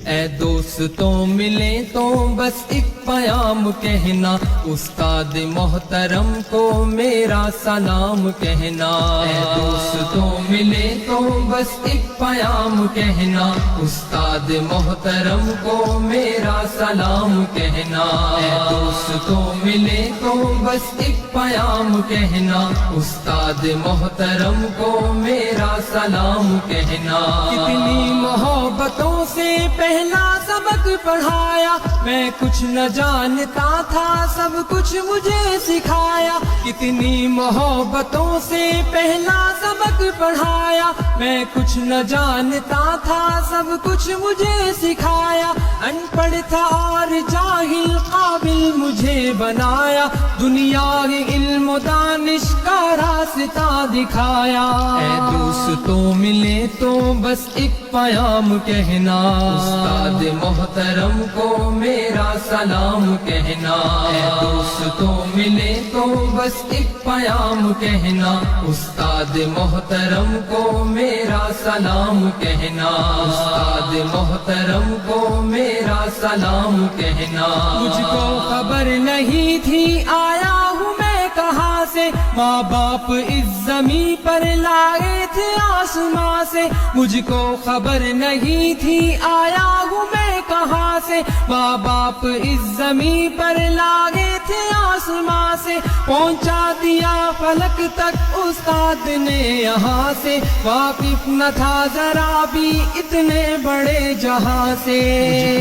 اے دوستوں ملے تو بس ایک پیام کہنا، استاد محترم کو میرا سلام کہنا۔ اے دوستوں ملے تو بس ایک پیام کہنا، استاد محترم کو میرا سلام کہنا۔ اے دوستوں ملے تو بس ایک پیام کہنا، استاد محترم کو میرا سلام کہنا۔ کتنی محبتوں سے پہلا سبق پڑھایا، میں کچھ نہ جانتا تھا سب کچھ مجھے سکھایا۔ کتنی محبتوں سے پہلا سبق پڑھایا، میں کچھ نہ جانتا تھا سب کچھ مجھے سکھایا۔ ان پڑھ تھا اور جاہل قابل مجھے بنایا، دنیا کے علم و دانش کا راستہ دکھایا۔ اے دوستوں ملے تو بس ایک پیام کہنا، استاد محترم کو میرا سلام کہنا۔ اے دوستوں ملے تو بس ایک پیام کہنا، استاد محترم کو میرا سلام کہنا۔ استاد محترم کو میرا سلام کہنا۔ مجھ کو خبر نہیں تھی آیا ہوں میں کہاں سے، ماں باپ اس زمین پر لائے تھے آسماں سے۔ مجھ کو خبر نہیں تھی آیا ہوں میں کہاں سے، ماں باپ اس زمین پر لائے تھے آسماں سے۔ پہنچا دیا فلک تک استاد نے یہاں سے، واقف نہ تھا ذرا بھی اتنے بڑے جہاں سے۔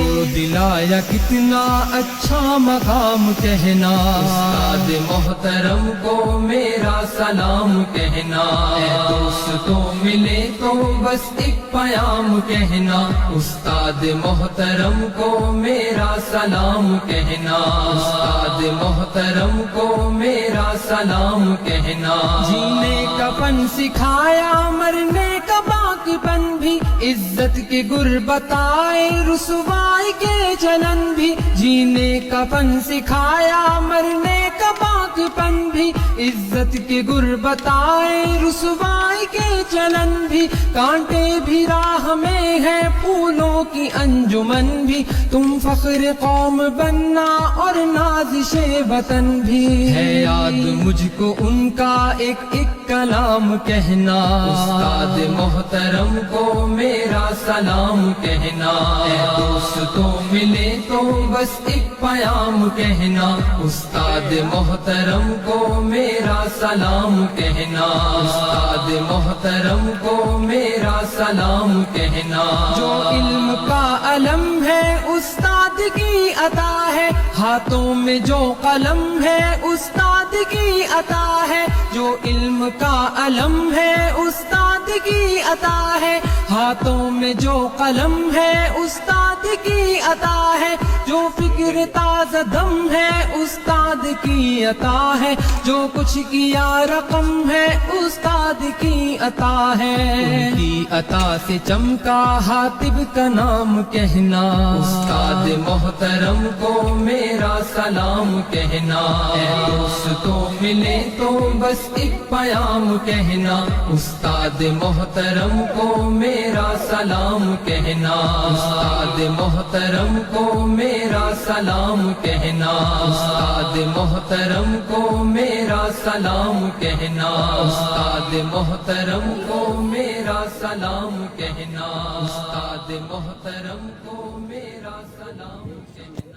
مجھ کو دلایا کتنا اچھا مقام کہنا، استاد محترم کو میرا سلام کہنا۔ اے دوستوں ملے تو بس ایک پیام کہنا، استاد محترم کو میرا سلام کہنا۔ استاد محترم کو میرا سلام کہنا۔ جینے کا فن سکھایا، مرنے کا باقیپن بھی، عزت کے گر بتائے رسوائی کے چلن بھی۔ جینے کا فن سکھایا، مرنے کا باقیپن بھی، عزت کے گر بتائے رسوائی کے چلن بھی۔ کانٹے بھی راہ میں ہے، پھولوں کی انجمن بھی، تم فخر قوم بننا اور نازش وطن بھی۔ ہے یاد مجھ کو ان کا ایک ایک کلام کہنا، استاد محترم کو میرا سلام کہنا۔ اے دوستوں ملے تو بس ایک پیام کہنا، استاد محترم کو میرا سلام کہنا۔ استاد محترم کو میرا سلام کہنا۔ جو علم کا علم ہے استاد کی عطا ہے، ہاتھوں میں جو قلم ہے استاد کی عطا ہے۔ جو علم کا علم ہے استاد کی عطا ہے، ہاتھوں میں جو قلم ہے استاد کی عطا ہے۔ جو فکر تازہ دم ہے استاد کی عطا ہے، جو کچھ کیا رقم ہے استاد کی عطا ہے۔ ان کی عطا سے چمکا حاتب کا نام کہنا، استاد محترم کو میرا سلام کہنا۔ اے دوستوں ملے تو بس ایک پیام کہنا، استاد محترم کو میرا سلام کہنا۔ استاد محترم کو میرا سلام کہنا۔ استاد محترم کو میرا سلام کہنا۔ استاد محترم کو میرا سلام کہنا۔ استاد محترم کو میرا سلام کہنا۔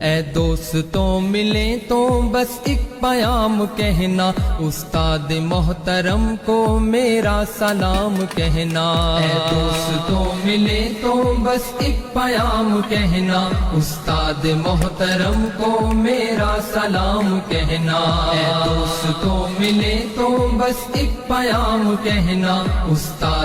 اے دوستوں ملے تو بس ایک پیام کہنا، استاد محترم کو میرا سلام کہنا۔ اے دوستوں ملے تو بس ایک پیام کہنا، استاد محترم کو میرا سلام کہنا۔ اے دوستوں ملے تو بس ایک پیام کہنا، استاد